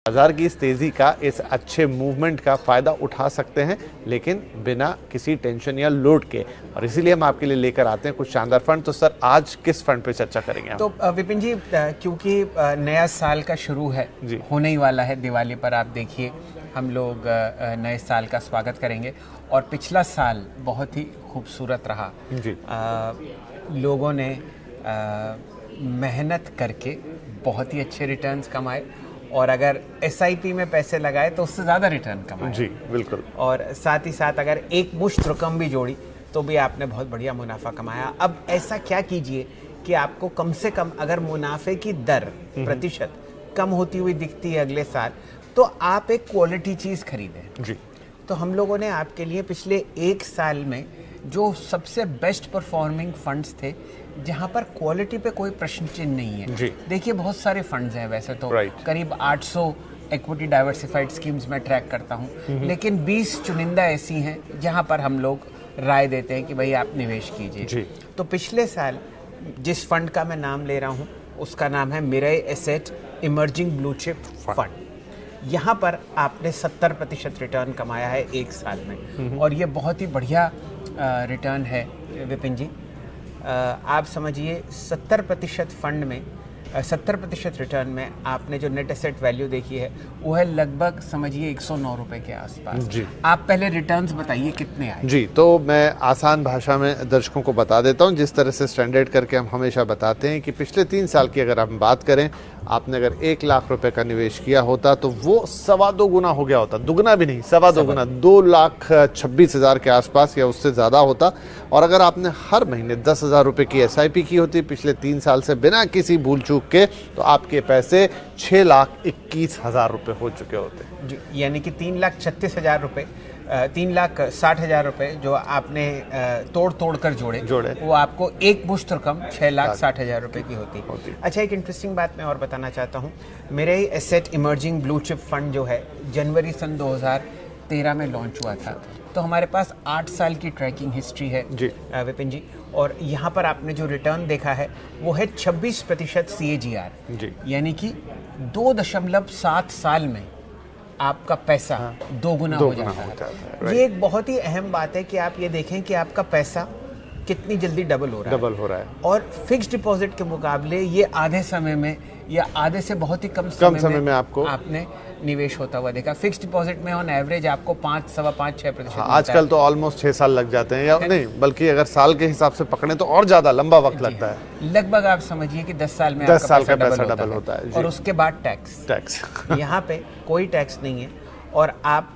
बाजार की इस तेजी का, इस अच्छे मूवमेंट का फायदा उठा सकते हैं, लेकिन बिना किसी टेंशन या लोड के। और इसीलिए हम आपके लिए लेकर आते हैं कुछ शानदार फंड। तो सर, आज किस फंड पे चर्चा करेंगे हम? तो विपिन जी, क्योंकि नया साल का शुरू है, होने ही वाला है, दिवाली पर आप देखिए हम लोग नए साल का स्वागत करेंगे। और पिछला साल बहुत ही खूबसूरत रहा जी। लोगों ने मेहनत करके बहुत ही अच्छे रिटर्न्स कमाए, और अगर एसआईपी में पैसे लगाए तो उससे ज़्यादा रिटर्न कमाए। जी बिल्कुल। और साथ ही साथ अगर एक मुश्त रकम भी जोड़ी तो भी आपने बहुत बढ़िया मुनाफा कमाया। अब ऐसा क्या कीजिए कि आपको कम से कम अगर मुनाफे की दर प्रतिशत कम होती हुई दिखती है अगले साल, तो आप एक क्वालिटी चीज़ खरीदें। जी। तो हम लोगों ने आपके लिए पिछले एक साल में जो सबसे बेस्ट परफॉर्मिंग फंड्स थे, जहां पर क्वालिटी पे कोई प्रश्न चिन्ह नहीं है। जी। देखिए, बहुत सारे फंड्स हैं वैसे तो, करीब 800 इक्विटी डाइवर्सिफाइड स्कीम्स में ट्रैक करता हूं, लेकिन 20 चुनिंदा ऐसी हैं जहां पर हम लोग राय देते हैं कि भाई आप निवेश कीजिए। तो पिछले साल जिस फंड का मैं नाम ले रहा हूं उसका नाम है Mirae asset emerging blue chip fund. यहाँ पर आपने 70% रिटर्न कमाया है एक साल में, और ये बहुत ही बढ़िया रिटर्न है विपिन जी। आप समझिए 70% फंड में 70% रिटर्न में आपने जो नेट एसेट वैल्यू देखी है वो है लगभग समझिए 109 रुपए के आसपास। जी। आप पहले रिटर्न्स बताइए कितने आए। जी, तो मैं आसान भाषा में दर्शकों को बता देता हूं, जिस तरह से स्टैंडर्ड करके हम हमेशा बताते हैं कि पिछले 3 साल की अगर हम बात करें, आपने अगर 1 लाख रुपए का निवेश किया होता तो वो 2.25 गुना हो गया होता। दुगना भी नहीं, 2.25 गुना, 2,26,000 के आसपास या उससे ज़्यादा होता। और अगर आपने हर महीने 10,000 रुपये की SIP की होती पिछले 3 साल से बिना किसी भूल चूक के, तो आपके पैसे 6,21,000 रुपये हो चुके होते। यानी कि 3,36,000 रुपये, 3,60,000 रुपये जो आपने तोड़ कर जोड़े, वो आपको एक मुश्त रकम 6,60,000 रुपये की होती। अच्छा, एक इंटरेस्टिंग बात मैं और बताना चाहता हूँ। मेरे asset emerging blue chip fund जो है जनवरी सन 2013 में लॉन्च हुआ था, तो हमारे पास 8 साल की ट्रैकिंग हिस्ट्री है विपिन जी। और यहाँ पर आपने जो रिटर्न देखा है वो है 26% CAGR, यानी कि 2.7 साल में आपका पैसा दोगुना हो जाता है। ये एक बहुत ही अहम बात है कि आप ये देखें कि आपका पैसा कितनी जल्दी डबल हो रहा है। और फिक्स्ड डिपॉजिट के मुकाबले ये आधे समय में या आधे से बहुत ही कम समय में आपने निवेश होता हुआ देखा। फिक्स्ड डिपॉजिट में ऑन एवरेज आपको 5, 5.25, 6% आजकल तो ऑलमोस्ट 6 साल लग जाते हैं, या नहीं बल्कि अगर साल के हिसाब से पकड़े तो और ज्यादा लंबा वक्त लगता है। लगभग आप समझिए कि 10 साल में 10 साल का पैसा डबल होता है। और उसके बाद टैक्स यहाँ पे कोई टैक्स नहीं है, और आप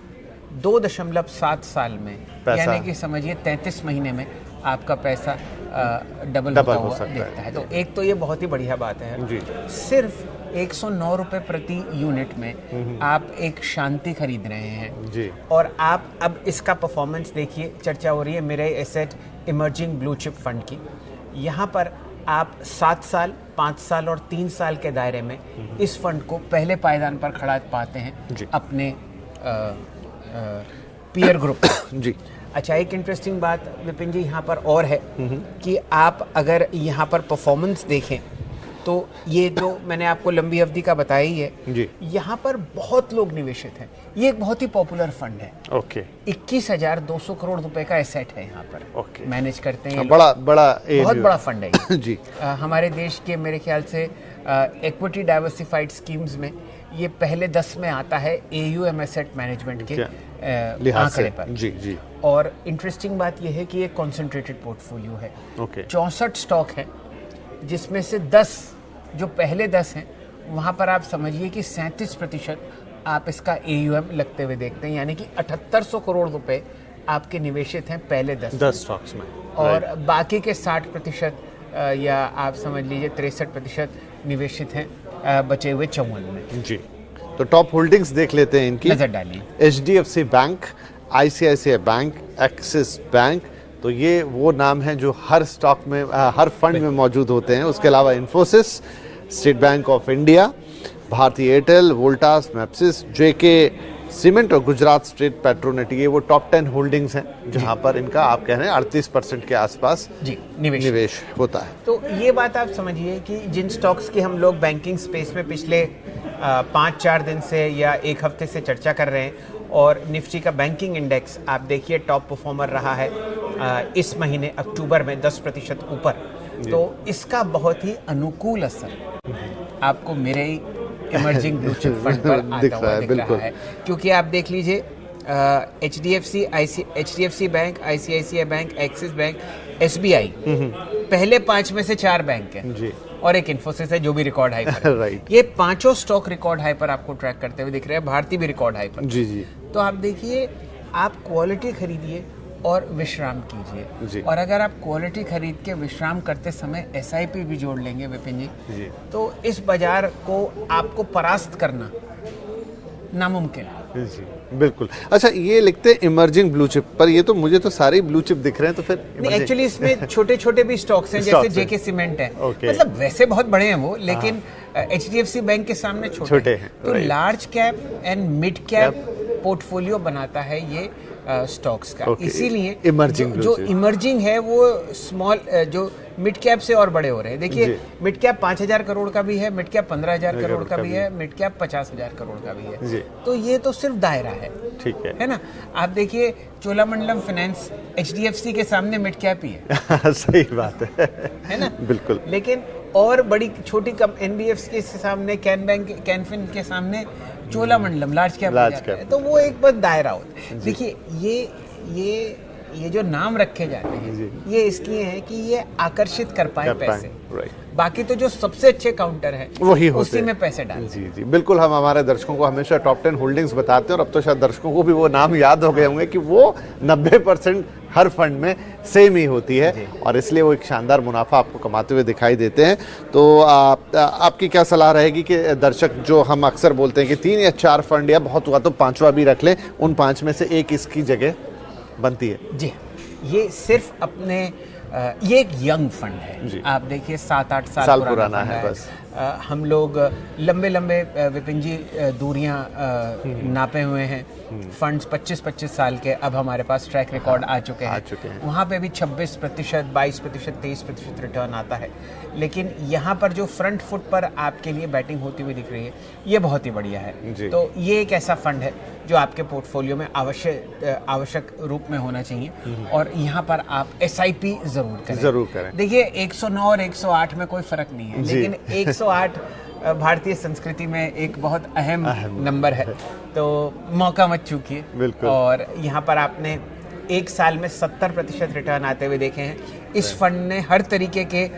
2.7 साल में, यानी कि समझिए 33 महीने में आपका पैसा डबल हो सकता है। तो एक तो ये बहुत ही बढ़िया बात है। सिर्फ 109 रुपए प्रति यूनिट में आप एक शांति खरीद रहे हैं जी। और आप अब इसका परफॉर्मेंस देखिए, चर्चा हो रही है मेरे asset emerging blue chip fund की। यहाँ पर आप 7 साल, 5 साल और 3 साल के दायरे में इस फंड को पहले पायदान पर खड़ा पाते हैं अपने पीयर ग्रुप जी। अच्छा, एक इंटरेस्टिंग बात विपिन जी यहाँ पर और है कि आप अगर यहाँ पर परफॉर्मेंस देखें तो ये जो मैंने आपको लंबी अवधि का बताया ही है जी। यहाँ पर बहुत लोग निवेशित हैं। ये एक बहुत ही पॉपुलर फंड है। 21,200 करोड़ रुपए का एसेट है यहाँ पर मैनेज करते हैं। बहुत बड़ा फंड है जी। हमारे देश के मेरे ख्याल से इक्विटी डाइवर्सिफाइड स्कीम्स में ये पहले 10 में आता है AUM एसेट मैनेजमेंट के आंकड़े पर जी। और इंटरेस्टिंग बात यह है कि ये कॉन्सेंट्रेटेड पोर्टफोलियो है। 64 स्टॉक है, जिसमें से 10 जो पहले 10 हैं वहाँ पर आप समझिए कि 37% आप इसका AUM लगते हुए देखते हैं, यानी कि 7800 करोड़ रुपए आपके निवेशित हैं पहले 10 स्टॉक्स में, और बाकी के 60% या आप समझ लीजिए 63% निवेशित हैं बचे हुए 54 में जी। तो टॉप होल्डिंग्स देख लेते हैं इनकी, नजर डालिए। HDFC bank, ICICI bank, axis bank, तो ये वो नाम हैं जो हर स्टॉक में, हर फंड में मौजूद होते हैं। उसके अलावा Infosys, state bank of India, भारतीय एयरटेल, वोल्टास, मैप्सिस, JK सीमेंट और गुजरात स्टेट पेट्रोनेट, ये वो टॉप 10 होल्डिंग्स हैं जहां पर इनका आप कह रहे हैं 38% के आसपास जी निवेश होता है। तो ये बात आप समझिए कि जिन स्टॉक्स की हम लोग बैंकिंग स्पेस में पिछले 5-4 दिन से या एक हफ्ते से चर्चा कर रहे हैं। और निफ्टी का बैंकिंग इंडेक्स आप देखिए टॉप परफॉर्मर रहा है इस महीने अक्टूबर में 10% ऊपर। तो इसका बहुत ही अनुकूल असर आपको मेरे ही इमर्जिंग ब्लू चिप फंड पर आता हुआ दिख रहा है। क्योंकि आप देख लीजिए HDFC bank, ICICI bank, axis bank, SBI पहले 5 में से 4 बैंक हैं जी। और एक इन्फोसिस है जो भी रिकॉर्ड हाई पर राइट। ये पांचों स्टॉक रिकॉर्ड हाई पर आपको ट्रैक करते हुए दिख रहे हैं। भारती भी रिकॉर्ड हाई पर जी जी। तो आप देखिए, आप क्वालिटी खरीदिए और विश्राम कीजिए। और अगर आप क्वालिटी खरीद के विश्राम करते समय SIP भी जोड़ लेंगे विपिन जी, तो इस बाजार को आपको परास्त करना नामुमकिन है जी। बिल्कुल। अच्छा, ये लिखते हैं इमर्जिंग ब्लू चिप, पर ये तो मुझे तो सारे ब्लू चिप दिख रहे हैं, तो फिर एक्चुअली इसमें छोटे छोटे भी स्टॉक्स हैं, जैसे JK सीमेंट है, मतलब वैसे बहुत बड़े हैं वो, लेकिन HDFC बैंक के सामने छोटे हैं। तो large cap and mid cap portfolio बनाता है ये स्टॉक्स का। इसीलिए जो इमर्जिंग है वो स्मॉल जो मिड कैप से और बड़े हो रहे हैं। देखिए, मिड कैप 5,000 करोड़ का भी है, मिड कैप 15,000 करोड़ का भी है, मिड कैप 50,000 करोड़ का भी है। तो ये तो सिर्फ दायरा है, ठीक है ना। आप देखिए, चोलामंडलम फाइनेंस HDFC के सामने मिड कैप ही है सही बात है ना। बिल्कुल। लेकिन और बड़ी छोटी NBFC के सामने, कैन बैंक, कैनफिन के सामने चोलामंडलम लार्ज कैप है। तो वो एक बस दायरा होता है। देखिए, ये जो नाम रखे जाते हैं ये इसलिए है कि ये आकर्षित कर पाए पैसे। बाकी तो जो सबसे अच्छे काउंटर है वही उसी में पैसे डालते हैं। जी जी बिल्कुल। हम हमारे दर्शकों को हमेशा टॉप 10 होल्डिंग्स बताते हैं, और अब तो शायद दर्शकों को भी वो नाम याद हो गए होंगे कि वो 90% हर फंड में सेम ही होती है, और इसलिए वो एक शानदार मुनाफा आपको कमाते हुए दिखाई देते हैं। तो आपकी क्या सलाह रहेगी कि दर्शक, जो हम अक्सर बोलते हैं कि 3 या 4 फंड या बहुत हुआ तो 5वां भी रख लें, उन 5 में से एक इसकी जगह बनती है? जी, ये सिर्फ अपने ये एक यंग फंड है। आप देखिए 7-8 साल पुराना है बस। हम लोग लंबे विपिन जी दूरियां नापे हुए हैं। फंड्स 25-25 साल के अब हमारे पास ट्रैक रिकॉर्ड आ चुके हैं। वहाँ पे भी 26%, 22%, 23% रिटर्न आता है। लेकिन यहाँ पर जो फ्रंट फुट पर आपके लिए बैटिंग होती हुई दिख रही है, ये बहुत ही बढ़िया है। तो ये एक ऐसा फंड है जो आपके पोर्टफोलियो में आवश्यक रूप में होना चाहिए, और यहाँ पर आप SIP जरूर करें। देखिए, 109 और 108 में कोई फर्क नहीं है, लेकिन 108 भारतीय संस्कृति में एक बहुत अहम नंबर है, तो मौका मत चूकिए। और यहाँ पर आपने एक साल में 70% रिटर्न आते हुए देखे हैं। इस फंड ने हर तरीके के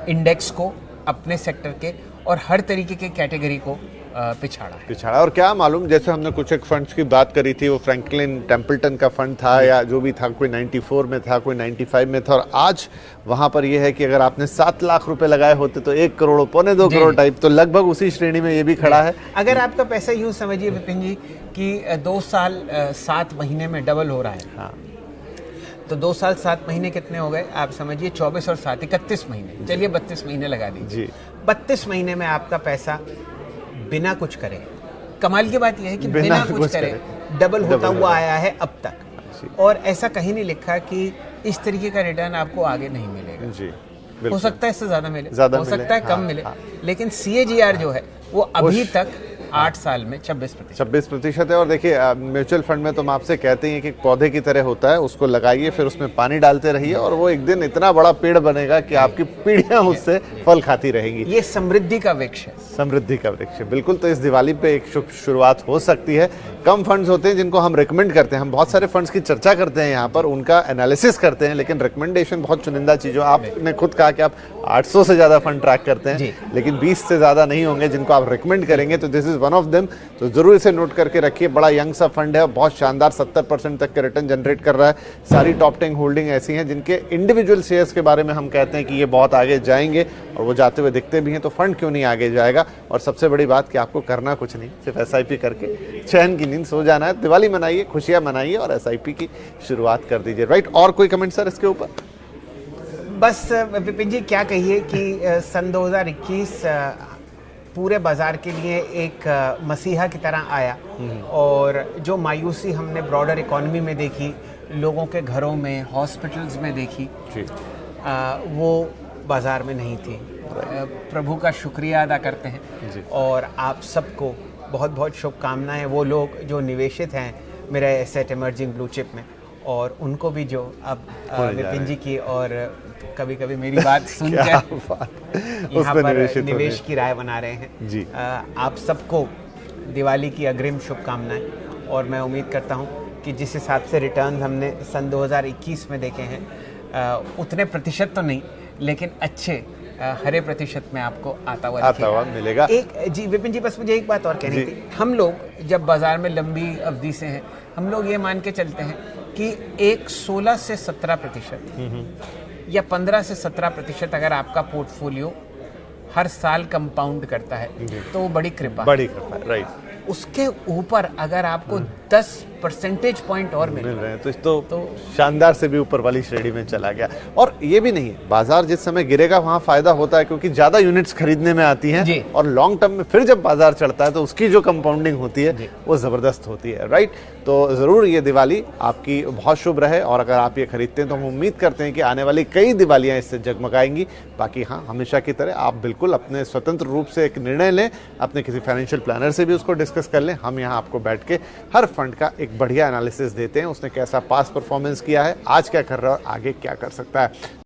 इंडेक्स को, अपने सेक्टर के और हर तरीके के कैटेगरी को पिछाड़ा। और क्या मालूम, जैसे हमने कुछ एक फंड्स की बात करी थी, वो फ्रैंकलिन टेम्पल्टन का फंड था या जो भी था, कोई 94 में था, कोई 95 में था, और आज वहां पर ये है कि अगर आपने 7 लाख रुपए लगाए होते तो 1 करोड़, 1.25 करोड़ टाइप, तो लगभग उसी श्रेणी में ये भी खड़ा है। अगर आपका पैसा यूं समझिए विपिन जी कि 2 साल 7 महीने में डबल हो रहा है, तो 2 साल 7 महीने कितने हो गए आप समझिए, 24 और 7 31 महीने। चलिए 32 महीने लगा दीजिए। 32 महीने में आपका पैसा बिना कुछ करे, कमाल की बात यह है कि बिना कुछ करे डबल होता हुआ आया है अब तक। और ऐसा कहीं नहीं लिखा कि इस तरीके का रिटर्न आपको आगे नहीं मिलेगा। हो सकता है इससे ज्यादा मिले, हो सकता है कम मिले, लेकिन CAGR जो है वो अभी तक 8 साल में 26% है। और देखिए, म्यूचुअल फंड में तो हम आपसे कहते हैं कि पौधे की तरह होता है, उसको लगाइए, फिर उसमें पानी डालते रहिए, और वो एक दिन इतना बड़ा पेड़ बनेगा कि आपकी पीढ़ियां उससे फल खाती रहेंगी। ये समृद्धि का वृक्ष है। समृद्धि का वृक्ष है, बिल्कुल। तो इस दिवाली पे एक शुभ शुरुआत हो सकती है। कम फंड्स होते हैं जिनको हम रिकमेंड करते हैं, हम बहुत सारे फंड्स की चर्चा करते हैं यहाँ पर, उनका एनालिसिस करते हैं, लेकिन रिकमेंडेशन बहुत चुनिंदा चीजों। आपने खुद कहा कि आप 800 से ज्यादा फंड ट्रैक करते हैं, लेकिन 20 से ज्यादा नहीं होंगे जिनको आप रिकमेंड करेंगे, तो this is one of them. तो जरूर इसे नोट करके रखिए। बड़ा यंग सा फंड है, बहुत शानदार 70% तक के रिटर्न जनरेट कर रहा है। सारी टॉप 10 होल्डिंग ऐसी हैं जिनके इंडिविजुअल शेयर्स के बारे में हम कहते हैं कि ये बहुत आगे जाएंगे, और वो जाते हुए दिखते भी हैं। तो फंड क्यों नहीं आगे जाएगा? और सबसे बड़ी बात कि आपको करना कुछ नहीं, सिर्फ SIP करके चैन की नींद सो जाना है। दिवाली मनाइए, खुशियां मनाइए, और SIP की शुरुआत कर दीजिए। राइट, और कोई कमेंट सर इसके ऊपर? बस विपिन जी क्या कहिए कि सन 2021 पूरे बाजार के लिए एक मसीहा की तरह आया, और जो मायूसी हमने ब्रॉडर इकोनॉमी में देखी, लोगों के घरों में, हॉस्पिटल्स में देखी, वो बाजार में नहीं थी। प्रभु का शुक्रिया अदा करते हैं और आप सबको बहुत बहुत शुभकामनाएं। वो लोग जो निवेशित हैं मेरे एसेट इमर्जिंग ब्लू चिप में, और उनको भी जो अब विपिन जी की और कभी कभी मेरी बात सुनकर यहाँ पर निवेश की राय बना रहे हैं जी। आप सबको दिवाली की अग्रिम शुभकामनाएं, और मैं उम्मीद करता हूँ कि जिस हिसाब से रिटर्न हमने सन 2021 में देखे हैं उतने प्रतिशत तो नहीं, लेकिन अच्छे हरे प्रतिशत में आपको आता हुआ मिलेगा। एक जी विपिन जी, बस मुझे एक बात और कहनी थी। हम लोग जब बाजार में लंबी अवधि से हैं, हम लोग ये मान के चलते हैं कि एक 16 से 17% या 15 से 17% अगर आपका पोर्टफोलियो हर साल कंपाउंड करता है तो वो बड़ी कृपा है, राइट। उसके ऊपर अगर आपको 10 परसेंटेज पॉइंट और मिल रहे हैं तो शानदार से भी ऊपर वाली श्रेणी में चला गया। और ये भी नहीं है, बाजार जिस समय गिरेगा वहां फायदा होता है क्योंकि ज्यादा यूनिट्स खरीदने में आती हैं, और लॉन्ग टर्म में फिर जब बाजार चढ़ता है तो उसकी जो कंपाउंडिंग होती है वो जबरदस्त होती है, राइट। तो जरूर ये दिवाली आपकी बहुत शुभ रहे, और अगर आप ये खरीदते हैं तो हम उम्मीद करते हैं कि आने वाली कई दिवालियां इससे जगमगाएंगी। बाकी हाँ, हमेशा की तरह आप बिल्कुल अपने स्वतंत्र रूप से एक निर्णय लें, अपने किसी फाइनेंशियल प्लानर से भी उसको डिस्कस कर लें। हम यहाँ आपको बैठ के हर फंड का एक बढ़िया एनालिसिस देते हैं, उसने कैसा पास परफॉर्मेंस किया है, आज क्या कर रहा है और आगे क्या कर सकता है।